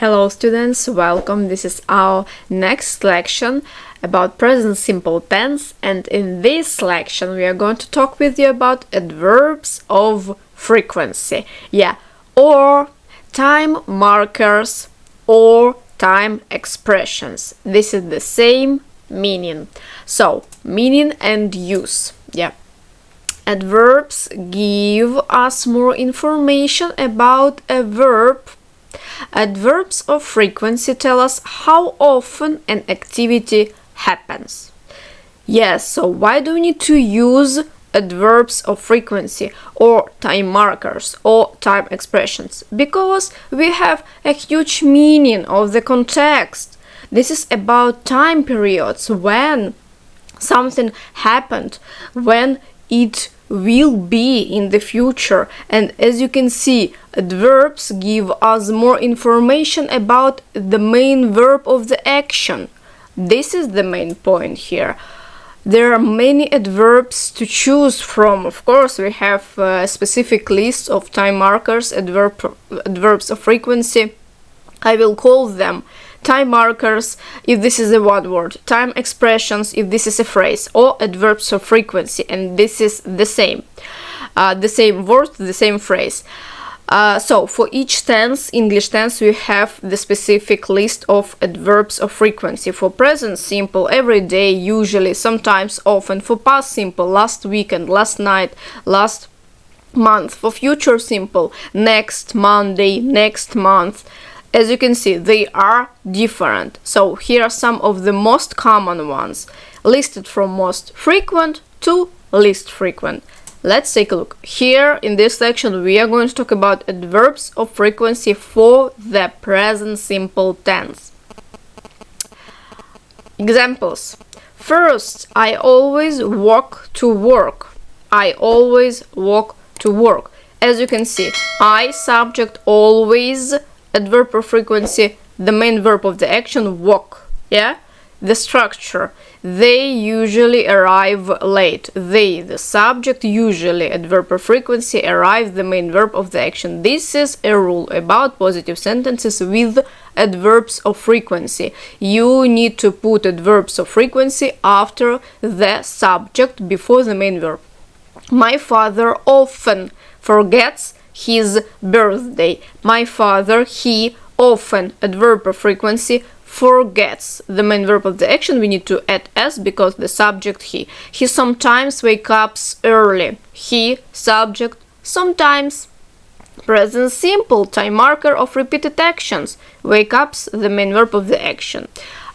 Hello students, welcome. This is our next lection about present simple tense, and in this lection we are going to talk with you about adverbs of frequency. Or time markers or time expressions. This is the same meaning. So, meaning and use. Adverbs give us more information about a verb. Adverbs of frequency tell us how often an activity happens. So why do we need to use adverbs of frequency or time markers or time expressions? Because we have a huge meaning of the context. This is about time periods when something happened, when it will be in the future, and as you can see, adverbs give us more information about the main verb of the action. This is the main point here. There are many adverbs to choose from. Of course, we have a specific list of time markers, adverbs of frequency. I will call them time markers if this is a one word, time expressions if this is a phrase, or adverbs of frequency, and this is the same word, the same phrase. So for each tense, English tense, we have the specific list of adverbs of frequency. For present simple, every day, usually, sometimes, often. For past simple, last weekend, last night, last month. For future simple, next Monday, next month. As you can see, they are different. So here are some of the most common ones, listed from most frequent to least frequent. Let's take a look. Here in this section we are going to talk about adverbs of frequency for the present simple tense. Examples. First, I always walk to work. I always walk to work. As you can see, I, subject, always, adverb of frequency, the main verb of the action, walk. The structure. They usually arrive late. They, the subject, usually, adverb of frequency, arrive, the main verb of the action. This is a rule about positive sentences with adverbs of frequency. You need to put adverbs of frequency after the subject before the main verb. My father often forgets his birthday. My father, he, often, adverb of frequency, forgets, the main verb of the action. We need to add s because the subject he. He sometimes wakes up early. He, subject, sometimes. Present simple, time marker of repeated actions. Wake ups, the main verb of the action.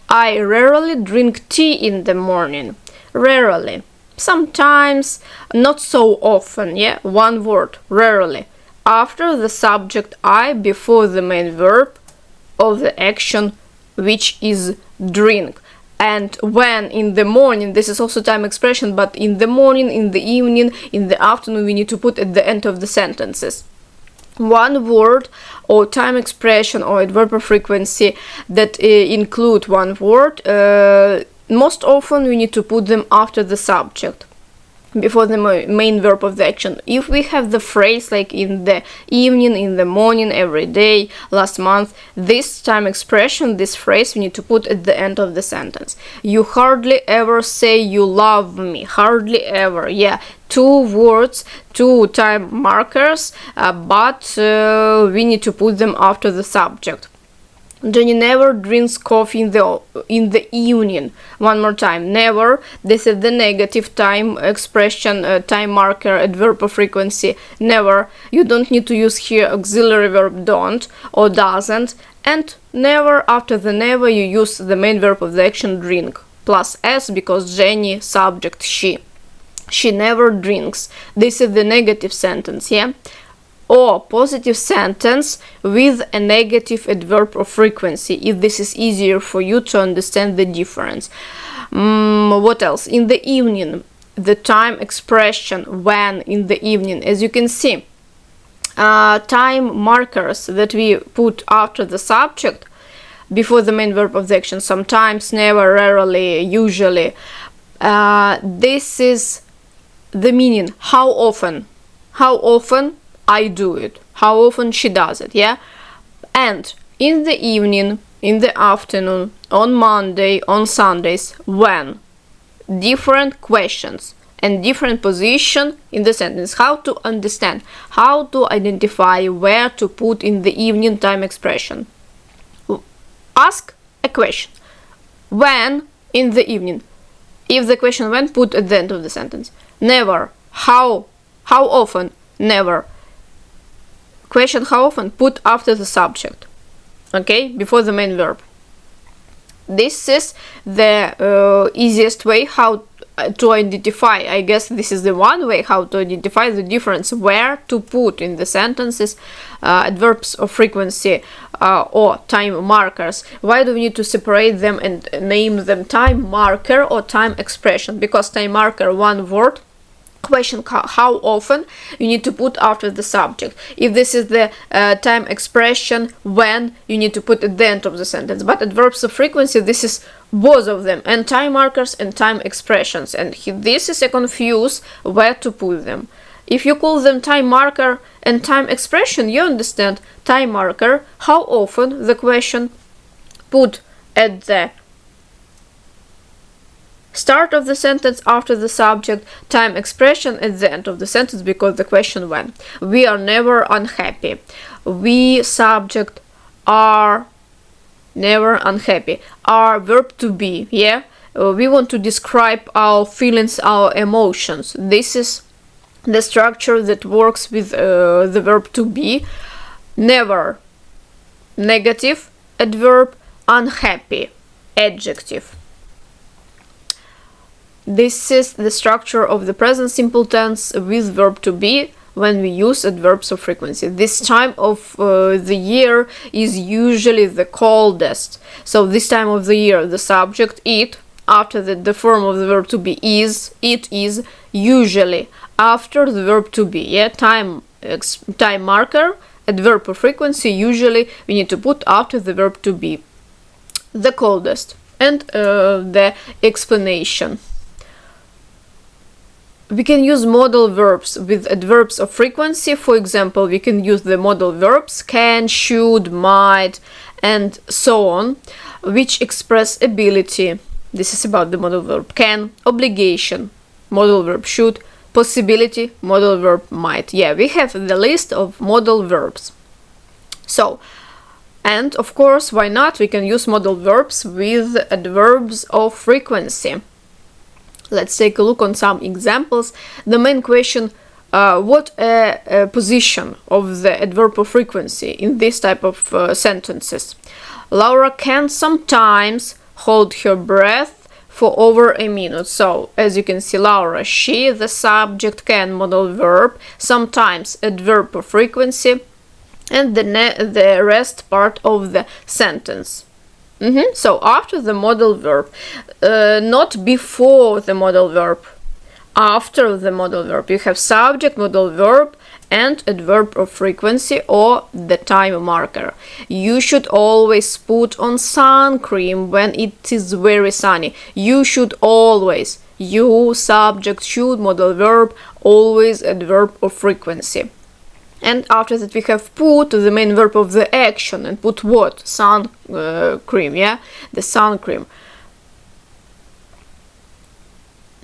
I rarely drink tea in the morning. Rarely. Sometimes, not so often. One word, rarely. After the subject I, before the main verb of the action, which is drink. And when, in the morning, this is also time expression, but in the morning, in the evening, in the afternoon, we need to put at the end of the sentences. One word or time expression or adverb of frequency that include one word, most often we need to put them after the subject, before the main verb of the action. If we have the phrase like in the evening, in the morning, every day, last month, this time expression, this phrase, we need to put at the end of the sentence. You hardly ever say you love me. Hardly ever. Two words, two time markers, but we need to put them after the subject. Jenny never drinks coffee in the evening. One more time, never. This is the negative time expression, time marker, adverb of frequency, never. You don't need to use here auxiliary verb don't or doesn't. And never, after the never, you use the main verb of the action, drink, plus s because Jenny, subject, she. She never drinks. This is the negative sentence, or positive sentence with a negative adverb of frequency, if this is easier for you to understand the difference. What else? In the evening, the time expression when, in the evening, as you can see, time markers that we put after the subject before the main verb of the action, sometimes, never, rarely, usually. This is the meaning, how often I do it, how often she does it, And in the evening, in the afternoon, on Monday, on Sundays, when. Different questions and different position in the sentence. How to understand, how to identify where to put in the evening time expression. Ask a question. When in the evening? If the question when, put at the end of the sentence. Never. How often? Never. Question how often, put after the subject. Okay, before the main verb. This is the easiest way how to identify. I guess this is the one way how to identify the difference where to put in the sentences adverbs of frequency or time markers. Why do we need to separate them and name them time marker or time expression? Because time marker, one word, question how often, you need to put after the subject. If this is the time expression when, you need to put at the end of the sentence. But adverbs of frequency, this is both of them, and time markers and time expressions, and this is a confuse where to put them. If you call them time marker and time expression, you understand. Time marker, how often, the question, put at the start of the sentence after the subject, time expression at the end of the sentence because the question when. We are never unhappy. We subject are never unhappy. Are verb to be, yeah? We want to describe our feelings, our emotions. This is the structure that works with the verb to be. Never, negative, adverb, unhappy, adjective. This is the structure of the present simple tense with verb to be when we use adverbs of frequency. This time of the year is usually the coldest. So this time of the year, the subject, it, after the form of the verb to be is, it is, usually, after the verb to be. Yeah, time marker, adverb of frequency, usually we need to put after the verb to be. The coldest. And the explanation. We can use modal verbs with adverbs of frequency. For example, we can use the modal verbs can, should, might, and so on, which express ability. This is about the modal verb can, obligation, modal verb should, possibility, modal verb might. Yeah, we have the list of modal verbs. So, and of course, why not? We can use modal verbs with adverbs of frequency. Let's take a look on some examples. The main question, what a position of the adverb of frequency in this type of sentences? Laura can sometimes hold her breath for over a minute. So, as you can see, Laura, she, the subject, can, modal verb, sometimes adverb of frequency, and the rest part of the sentence. So after the modal verb, not before the modal verb, after the modal verb, you have subject, modal verb, and adverb of frequency or the time marker. You should always put on sun cream when it is very sunny. You should always. You, subject, should, modal verb, always adverb of frequency. And after that we have put the main verb of the action and put what? Sun cream, yeah? The sun cream.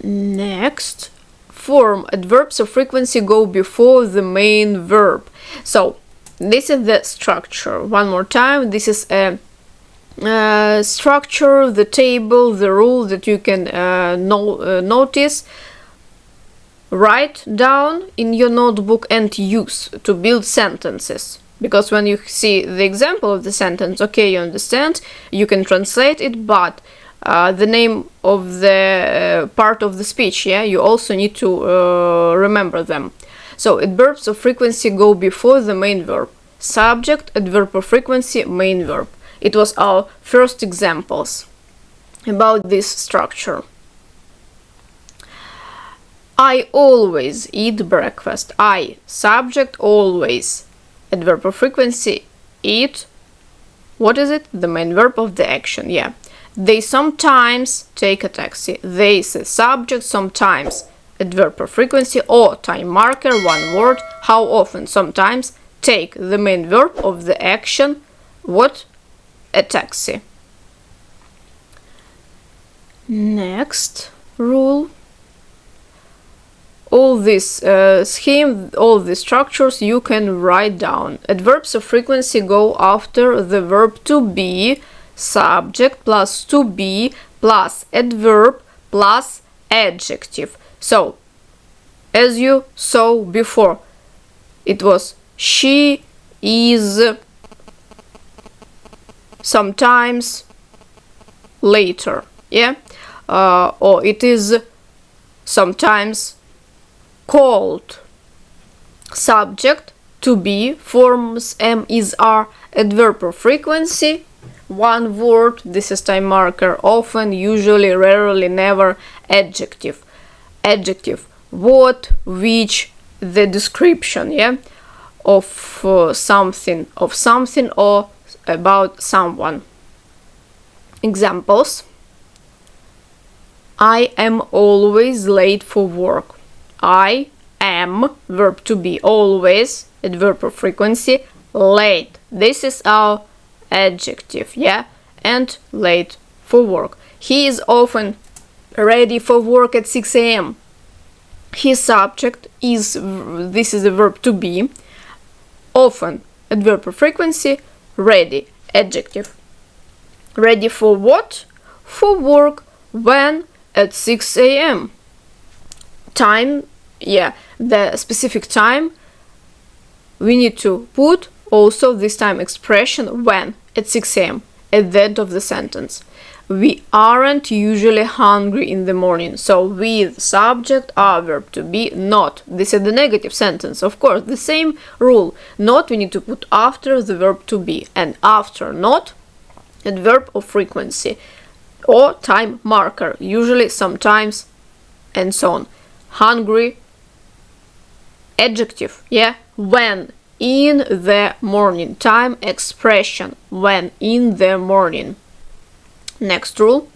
Next, form adverbs of frequency go before the main verb. So, this is the structure. One more time, this is a structure, the table, the rule that you can notice. Write down in your notebook and use to build sentences. Because when you see the example of the sentence, okay, you understand, you can translate it, but the name of the part of the speech, yeah, you also need to remember them. So, adverbs of frequency go before the main verb. Subject, adverb of frequency, main verb. It was our first examples about this structure. I always eat breakfast. I, subject, always. Adverb of frequency, eat. What is it? The main verb of the action, yeah. They sometimes take a taxi. They is a subject, sometimes. Adverb of frequency or time marker, one word. How often? Sometimes. Take, the main verb of the action. what? A taxi. Next rule. All this scheme, all these structures you can write down. Adverbs of frequency go after the verb to be, subject plus to be plus adverb plus adjective. So, as you saw before, it was she is sometimes later, yeah, or it is sometimes cold. Subject to be forms am, is, are. Adverb of frequency, one word, this is time marker, often, usually, rarely, never. Adjective. Adjective, what, which, the description, yeah, of something, or about someone. Examples. I am always late for work. I am, verb to be, always, adverb of frequency, late. This is our adjective, yeah, and late for work. He is often ready for work at 6 a.m. His subject is, this is the verb to be, often, adverb of frequency, ready, adjective. Ready for what? For work. When? At 6 a.m. Time, yeah, the specific time, we need to put also this time expression when, at 6 a.m. at the end of the sentence. We aren't usually hungry in the morning. So with subject, our verb to be, not. This is the negative sentence. Of course, the same rule. Not we need to put after the verb to be, and after not, adverb of frequency or time marker, usually, sometimes, and so on. Hungry, adjective, yeah, when, in the morning. Time expression, when, in the morning. Next rule.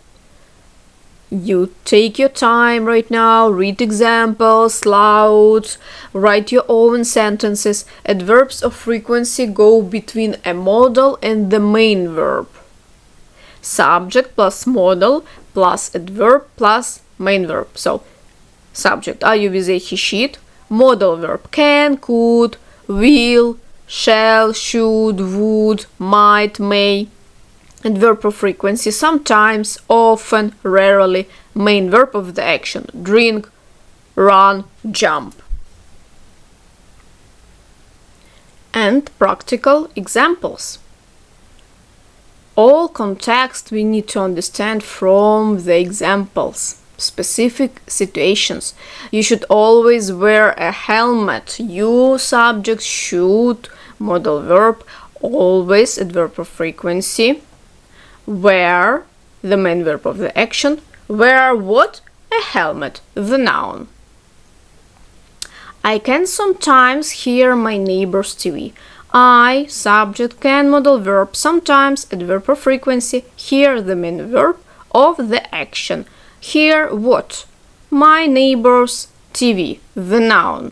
You take your time right now, read examples loud, write your own sentences. Adverbs of frequency go between a modal and the main verb. Subject plus modal plus adverb plus main verb. So, subject, are you busy, he, she, it. Modal verb, can, could, will, shall, should, would, might, may. Adverb of frequency, sometimes, often, rarely. Main verb of the action, drink, run, jump. And practical examples. All context we need to understand from the examples. Specific situations. You should always wear a helmet. You, subject, should, modal verb, always, adverb of frequency. Wear, the main verb of the action. Wear what? A helmet, the noun. I can sometimes hear my neighbor's TV. I, subject, can, modal verb, sometimes, adverb of frequency, hear, the main verb of the action. Hear what? My neighbor's TV, the noun.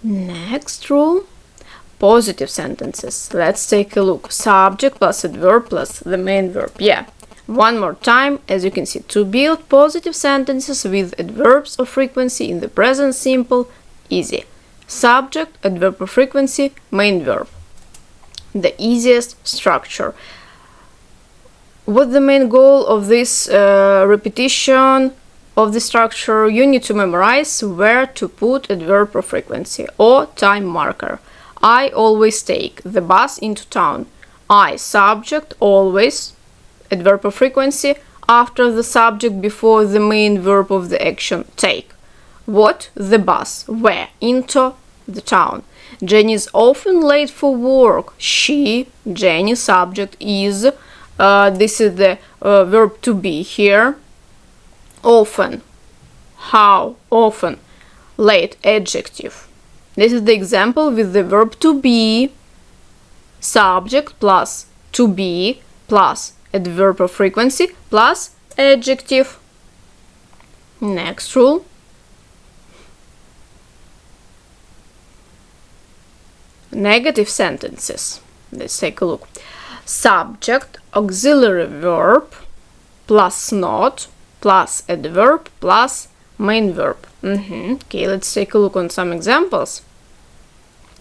Next rule. Positive sentences. Let's take a look. Subject plus adverb plus the main verb. Yeah. One more time, as you can see, to build positive sentences with adverbs of frequency in the present simple, easy. Subject, adverb of frequency, main verb. The easiest structure. What's the main goal of this repetition of the structure? You need to memorize where to put adverb of frequency or time marker. I always take the bus into town. I, subject, always, adverb of frequency, after the subject, before the main verb of the action, take. What? The bus. Where? Into the town. Jenny is often late for work. She, Jenny, subject, is, this is the verb to be here. Often. How? Often. Late, adjective. This is the example with the verb to be, subject plus to be plus adverb of frequency plus adjective. Next rule. Negative sentences. Let's take a look. Subject, auxiliary verb, plus not, plus adverb, plus main verb. Okay, let's take a look on some examples.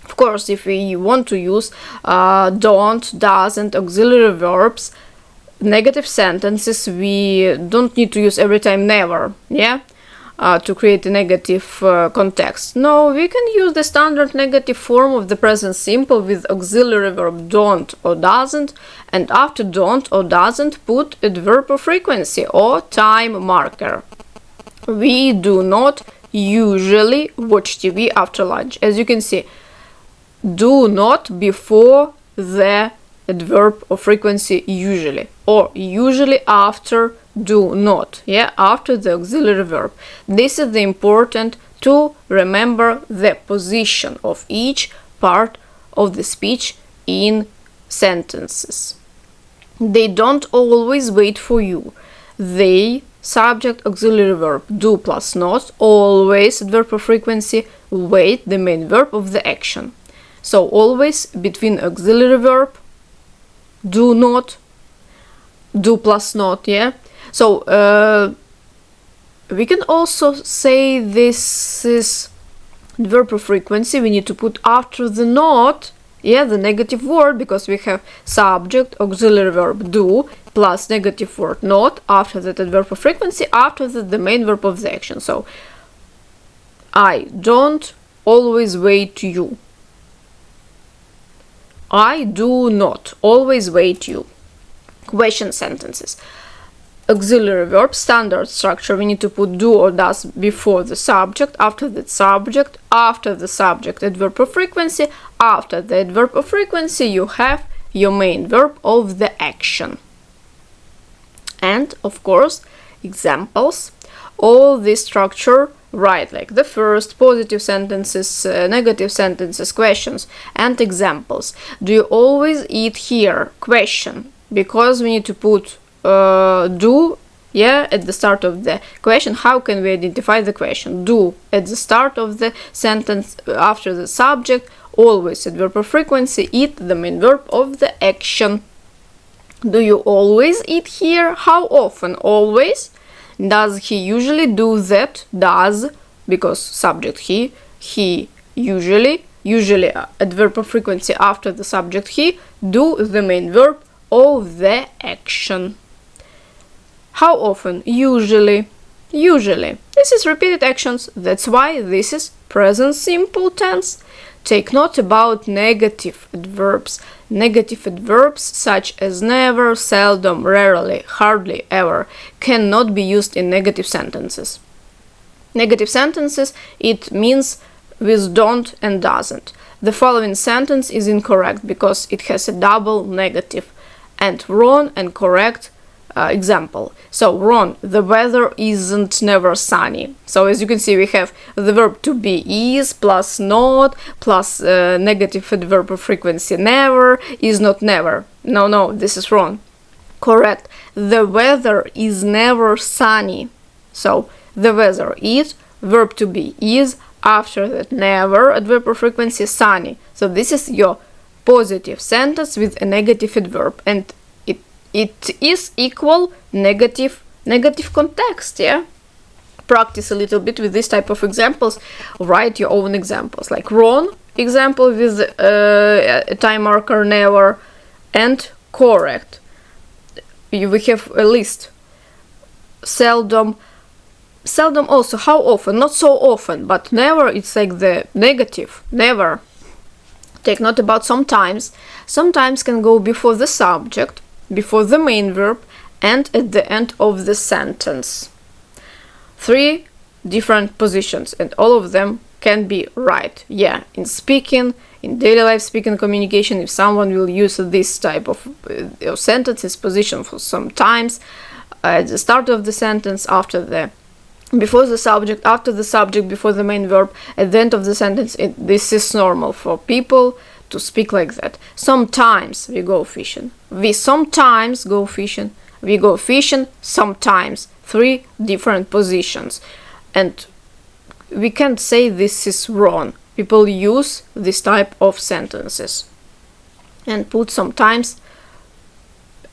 Of course, if we want to use don't, doesn't, auxiliary verbs, negative sentences, we don't need to use every time never, yeah, to create a negative context. No, we can use the standard negative form of the present simple with auxiliary verb don't or doesn't, and after don't or doesn't put adverb of frequency or time marker. We do not usually watch TV after lunch. As you can see, do not before the adverb of frequency usually, or usually after do not, yeah, after the auxiliary verb. This is the important to remember the position of each part of the speech in sentences. They don't always wait for you. They, subject, auxiliary verb, do plus not, always adverb of frequency, wait, the main verb of the action. So always between auxiliary verb, do not, do plus not, yeah. So we can also say this is adverb of frequency. We need to put after the not, yeah, the negative word, because we have subject, auxiliary verb do, plus negative word not, after that adverb of frequency, after that the main verb of the action. So I don't always wait you. I do not always wait you. Question sentences. Auxiliary verb, standard structure, we need to put do or does before the subject, after the subject adverb of frequency, after the adverb of frequency you have your main verb of the action. And of course, examples. All this structure write like the first, positive sentences, negative sentences, questions, and examples. Do you always eat here? Question, because we need to put do, yeah, at the start of the question. How can we identify the question? Do at the start of the sentence, after the subject, always adverb of frequency, eat the main verb of the action. Do you always eat here? How often? Always. Does he usually do that? Does, because subject he usually adverb of frequency after the subject he, do the main verb of the action. How often? Usually. This is repeated actions, that's why this is present simple tense. Take note about negative adverbs. Negative adverbs such as never, seldom, rarely, hardly, ever cannot be used in negative sentences. Negative sentences, it means with don't and doesn't. The following sentence is incorrect because it has a double negative. And wrong and correct example. So wrong, the weather isn't never sunny. So as you can see, we have the verb to be is plus not plus negative adverb of frequency never, is not never. No, this is wrong. Correct, the weather is never sunny. So the weather is, verb to be is, after that never, adverb of frequency sunny. So this is your positive sentence with a negative adverb, and it is equal negative context, yeah. Practice a little bit with this type of examples. Write your own examples, like wrong example with a time marker never, and correct. We have a list. Seldom also. How often? Not so often, but never, it's like the negative, never. Take note about sometimes. Sometimes can go before the subject, before the main verb, and at the end of the sentence. 3 different positions, and all of them can be right. Yeah, in speaking, in daily life speaking communication, if someone will use this type of sentences, position for sometimes, at the start of the sentence, before the subject, after the subject, before the main verb, at the end of the sentence, this is normal for people to speak like that. Sometimes we go fishing. We sometimes go fishing. We go fishing sometimes. 3 different positions. And we can't say this is wrong. People use this type of sentences. and put sometimes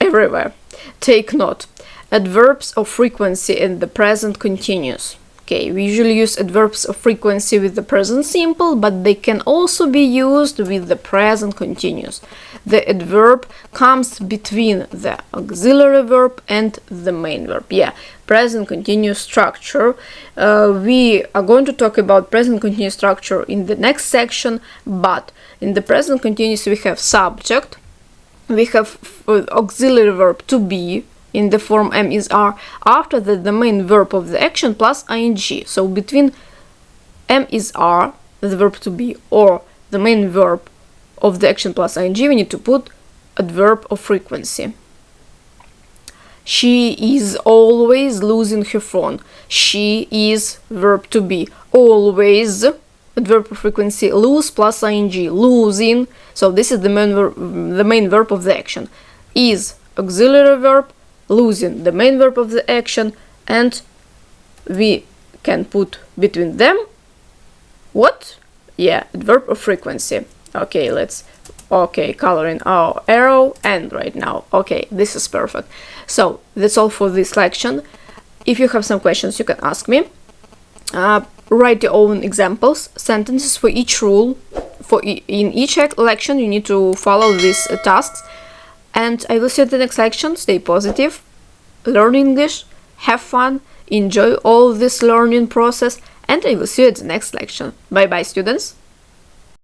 everywhere. Take note. Adverbs of frequency in the present continuous. Okay, we usually use adverbs of frequency with the present simple, but they can also be used with the present continuous. The adverb comes between the auxiliary verb and the main verb. Yeah, present continuous structure. We are going to talk about present continuous structure in the next section, but in the present continuous we have subject, we have auxiliary verb to be in the form am is are, after that the main verb of the action plus ing. So between am is are, the verb to be, or the main verb of the action plus ing, we need to put adverb of frequency. She is always losing her phone. She is verb to be. Always adverb of frequency, lose plus ing, losing. So this is the main verb of the action. Is auxiliary verb, losing the main verb of the action, and we can put between them what? Yeah, adverb of frequency. Okay, coloring our arrow and right now. Okay, this is perfect. So that's all for this lection. If you have some questions, you can ask me. Write your own examples, sentences for each rule. In each lection, you need to follow these tasks. And I will see you at the next lection. Stay positive, learn English, have fun, enjoy all this learning process, and I will see you at the next lection. Bye bye, students.